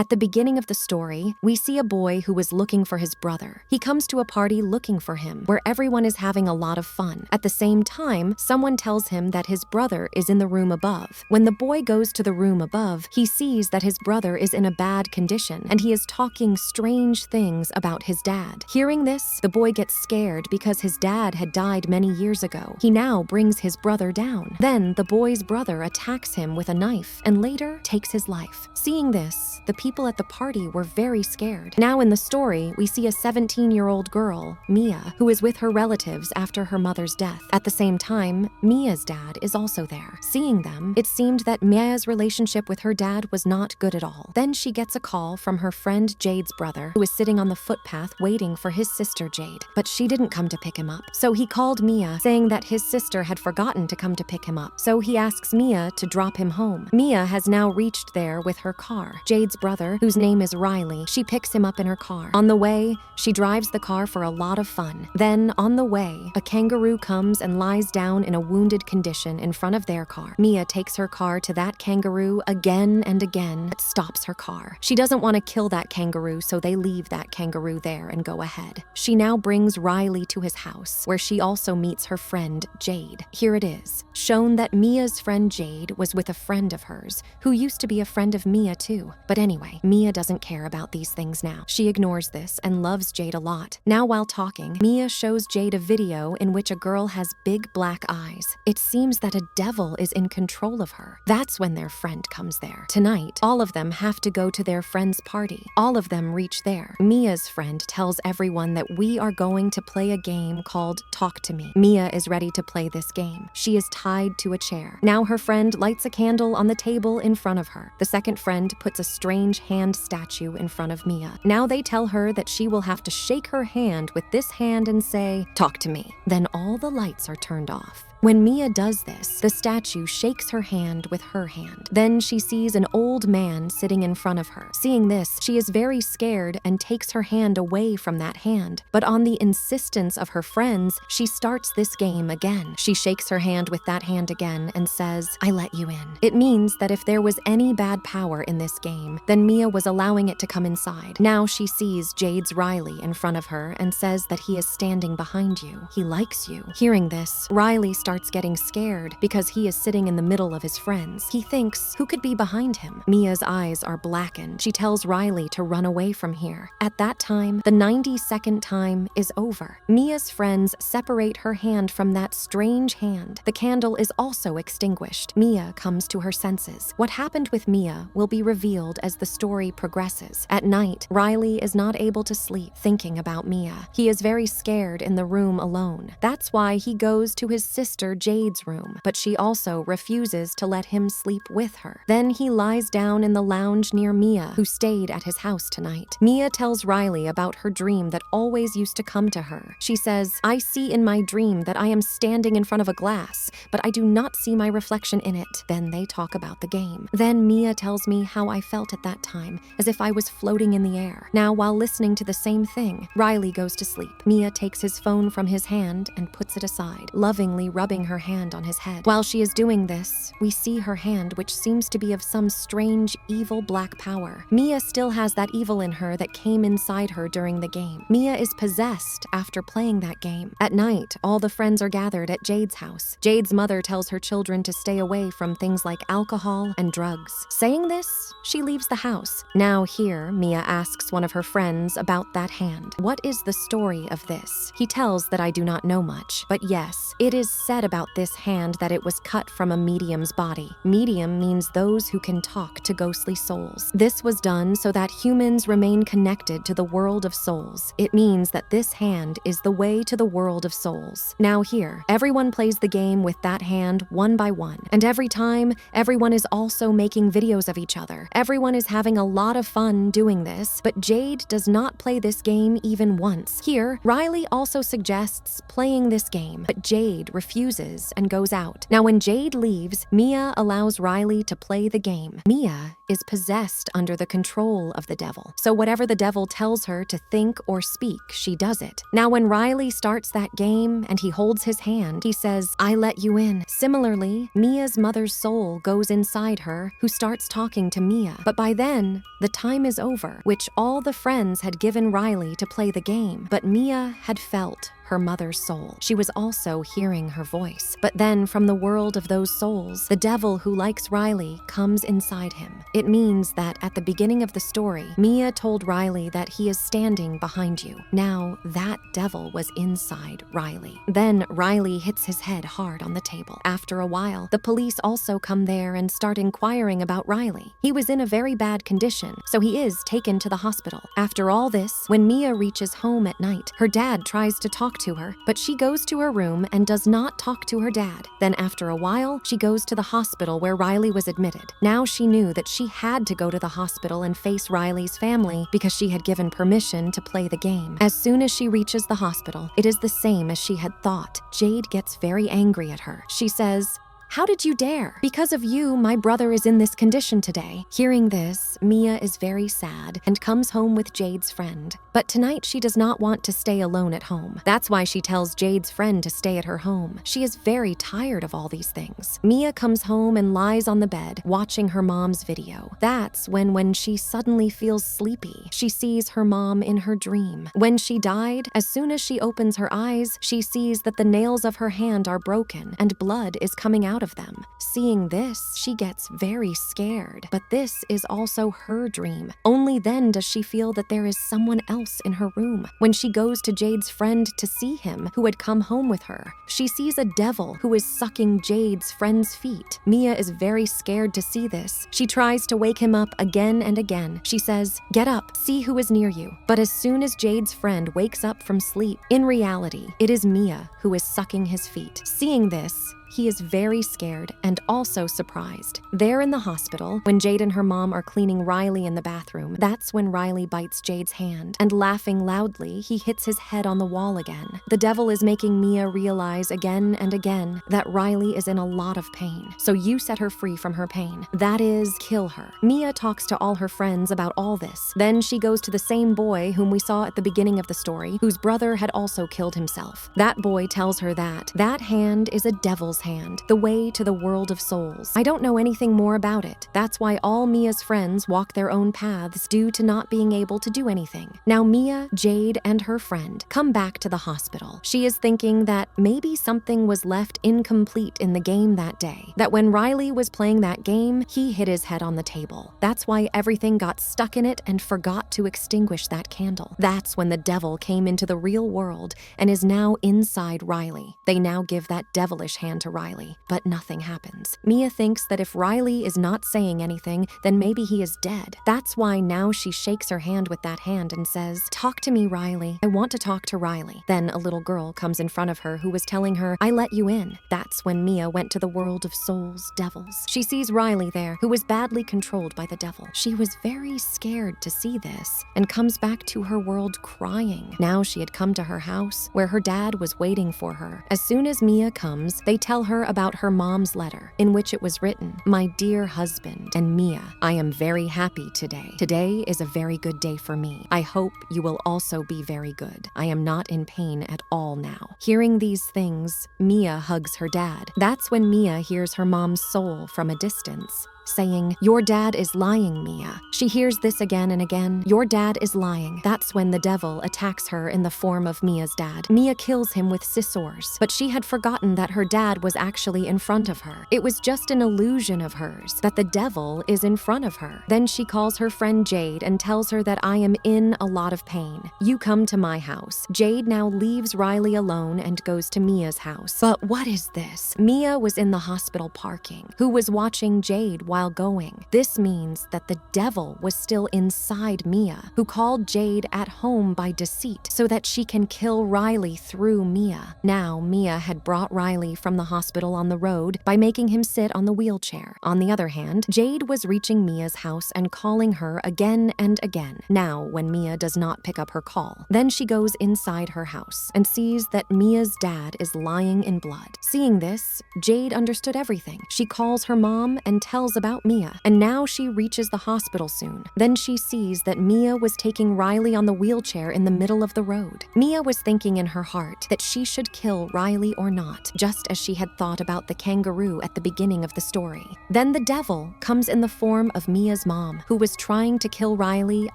At the beginning of the story, we see a boy who is looking for his brother. He comes to a party looking for him, where everyone is having a lot of fun. At the same time, someone tells him that his brother is in the room above. When the boy goes to the room above, he sees that his brother is in a bad condition, and he is talking strange things about his dad. Hearing this, the boy gets scared because his dad had died many years ago. He now brings his brother down. Then the boy's brother attacks him with a knife and later takes his life. Seeing this, the people at the party were very scared. Now in the story, we see a 17-year-old girl, Mia, who is with her relatives after her mother's death. At the same time, Mia's dad is also there. Seeing them, it seemed that Mia's relationship with her dad was not good at all. Then she gets a call from her friend Jade's brother, who is sitting on the footpath waiting for his sister Jade. But she didn't come to pick him up. So he called Mia, saying that his sister had forgotten to come to pick him up. So he asks Mia to drop him home. Mia has now reached there with her car. Jade's brother, whose name is Riley, she picks him up in her car. On the way, she drives the car for a lot of fun. Then, on the way, a kangaroo comes and lies down in a wounded condition in front of their car. Mia takes her car to that kangaroo again and again, but stops her car. She doesn't want to kill that kangaroo, so they leave that kangaroo there and go ahead. She now brings Riley to his house, where she also meets her friend Jade. Here it is, shown that Mia's friend Jade was with a friend of hers, who used to be a friend of Mia too. But anyway, Mia doesn't care about these things now. She ignores this and loves Jade a lot. Now while talking, Mia shows Jade a video in which a girl has big black eyes. It seems that a devil is in control of her. That's when their friend comes there. Tonight, all of them have to go to their friend's party. All of them reach there. Mia's friend tells everyone that we are going to play a game called Talk to Me. Mia is ready to play this game. She is tied to a chair. Now her friend lights a candle on the table in front of her. The second friend puts a strange hand statue in front of Mia. Now they tell her that she will have to shake her hand with this hand and say, "Talk to me." Then all the lights are turned off. When Mia does this, the statue shakes her hand with her hand. Then she sees an old man sitting in front of her. Seeing this, she is very scared and takes her hand away from that hand. But on the insistence of her friends, she starts this game again. She shakes her hand with that hand again and says, "I let you in." It means that if there was any bad power in this game, then Mia was allowing it to come inside. Now she sees Jade's Riley in front of her and says that he is standing behind you. He likes you. Hearing this, Riley starts getting scared because he is sitting in the middle of his friends. He thinks, who could be behind him? Mia's eyes are blackened. She tells Riley to run away from here. At that time, the 90-second time is over. Mia's friends separate her hand from that strange hand. The candle is also extinguished. Mia comes to her senses. What happened with Mia will be revealed as the story progresses. At night, Riley is not able to sleep thinking about Mia. He is very scared in the room alone. That's why he goes to his sister Jade's room, but she also refuses to let him sleep with her. Then he lies down in the lounge near Mia, who stayed at his house tonight. Mia tells Riley about her dream that always used to come to her. She says, "I see in my dream that I am standing in front of a glass, but I do not see my reflection in it." Then they talk about the game. Then Mia tells me how I felt at that time, as if I was floating in the air. Now, while listening to the same thing, Riley goes to sleep. Mia takes his phone from his hand and puts it aside, lovingly rubbing her hand on his head. While she is doing this, we see her hand, which seems to be of some strange, evil black power. Mia still has that evil in her that came inside her during the game. Mia is possessed after playing that game. At night, all the friends are gathered at Jade's house. Jade's mother tells her children to stay away from things like alcohol and drugs. Saying this, she leaves the house. Now here, Mia asks one of her friends about that hand. What is the story of this? He tells that I do not know much, but yes, it is said about this hand that it was cut from a medium's body. Medium means those who can talk to ghostly souls. This was done so that humans remain connected to the world of souls. It means that this hand is the way to the world of souls. Now here, everyone plays the game with that hand one by one. And every time, everyone is also making videos of each other. Everyone is having a lot of fun doing this, but Jade does not play this game even once. Here, Riley also suggests playing this game, but Jade refuses excuses and goes out. Now when Jade leaves, Mia allows Riley to play the game. Mia is possessed under the control of the devil. So whatever the devil tells her to think or speak, she does it. Now when Riley starts that game and he holds his hand, he says, "I let you in." Similarly, Mia's mother's soul goes inside her, who starts talking to Mia. But by then, the time is over, which all the friends had given Riley to play the game. But Mia had felt her mother's soul. She was also hearing her voice. But then from the world of those souls, the devil who likes Riley comes inside him. It means that at the beginning of the story, Mia told Riley that he is standing behind you. Now that devil was inside Riley. Then Riley hits his head hard on the table. After a while, the police also come there and start inquiring about Riley. He was in a very bad condition, so he is taken to the hospital. After all this, when Mia reaches home at night, her dad tries to talk to her, but she goes to her room and does not talk to her dad. Then after a while, she goes to the hospital where Riley was admitted. Now she knew that she had to go to the hospital and face Riley's family because she had given permission to play the game. As soon as she reaches the hospital, it is the same as she had thought. Jade gets very angry at her. She says, "How did you dare? Because of you, my brother is in this condition today." Hearing this, Mia is very sad and comes home with Jade's friend. But tonight she does not want to stay alone at home. That's why she tells Jade's friend to stay at her home. She is very tired of all these things. Mia comes home and lies on the bed, watching her mom's video. That's when she suddenly feels sleepy, she sees her mom in her dream. When she died, as soon as she opens her eyes, she sees that the nails of her hand are broken and blood is coming out of them. Seeing this, she gets very scared. But this is also her dream. Only then does she feel that there is someone else in her room. When she goes to Jade's friend to see him, who had come home with her, she sees a devil who is sucking Jade's friend's feet. Mia is very scared to see this. She tries to wake him up again and again. She says, "Get up, see who is near you." But as soon as Jade's friend wakes up from sleep, in reality, it is Mia who is sucking his feet. Seeing this, he is very scared and also surprised. There in the hospital, when Jade and her mom are cleaning Riley in the bathroom, that's when Riley bites Jade's hand, and laughing loudly, he hits his head on the wall again. The devil is making Mia realize again and again that Riley is in a lot of pain. So you set her free from her pain. That is, kill her. Mia talks to all her friends about all this. Then she goes to the same boy whom we saw at the beginning of the story, whose brother had also killed himself. That boy tells her that that hand is a devil's hand, the way to the world of souls. I don't know anything more about it. That's why all Mia's friends walk their own paths due to not being able to do anything. Now Mia, Jade, and her friend come back to the hospital. She is thinking that maybe something was left incomplete in the game that day. That when Riley was playing that game, he hit his head on the table. That's why everything got stuck in it and forgot to extinguish that candle. That's when the devil came into the real world and is now inside Riley. They now give that devilish hand to Riley, but nothing happens. Mia thinks that if Riley is not saying anything, then maybe he is dead. That's why now she shakes her hand with that hand and says, "Talk to me, Riley. I want to talk to Riley." Then a little girl comes in front of her who was telling her, "I let you in." That's when Mia went to the world of souls, devils. She sees Riley there, who was badly controlled by the devil. She was very scared to see this and comes back to her world crying. Now she had come to her house, where her dad was waiting for her. As soon as Mia comes, they tell her about her mom's letter, in which it was written, "My dear husband and Mia, I am very happy today. Today is a very good day for me. I hope you will also be very good. I am not in pain at all now." Hearing these things, Mia hugs her dad. That's when Mia hears her mom's soul from a distance, saying, "Your dad is lying, Mia." She hears this again and again. "Your dad is lying." That's when the devil attacks her in the form of Mia's dad. Mia kills him with scissors, but she had forgotten that her dad was actually in front of her. It was just an illusion of hers, that the devil is in front of her. Then she calls her friend Jade and tells her that I am in a lot of pain. You come to my house. Jade now leaves Riley alone and goes to Mia's house. But what is this? Mia was in the hospital parking, who was watching Jade while while going. This means that the devil was still inside Mia, who called Jade at home by deceit so that she can kill Riley through Mia. Now, Mia had brought Riley from the hospital on the road by making him sit on the wheelchair. On the other hand, Jade was reaching Mia's house and calling her again and again. Now, when Mia does not pick up her call, then she goes inside her house and sees that Mia's dad is lying in blood. Seeing this, Jade understood everything. She calls her mom and tells about Mia, and now she reaches the hospital soon. Then she sees that Mia was taking Riley on the wheelchair in the middle of the road. Mia was thinking in her heart that she should kill Riley or not, just as she had thought about the kangaroo at the beginning of the story. Then the devil comes in the form of Mia's mom, who was trying to kill Riley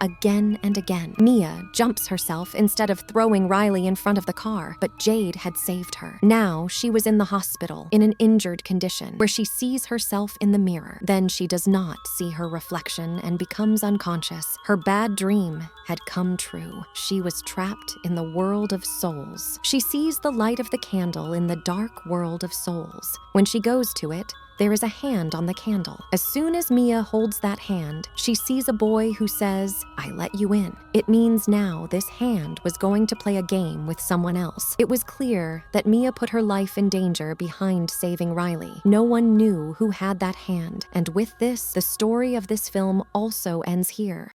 again and again. Mia jumps herself instead of throwing Riley in front of the car, but Jade had saved her. Now she was in the hospital in an injured condition where she sees herself in the mirror. Then she does not see her reflection and becomes unconscious. Her bad dream had come true. She was trapped in the world of souls. She sees the light of the candle in the dark world of souls. When she goes to it, there is a hand on the candle. As soon as Mia holds that hand, she sees a boy who says, "I let you in." It means now this hand was going to play a game with someone else. It was clear that Mia put her life in danger behind saving Riley. No one knew who had that hand, and with this, the story of this film also ends here.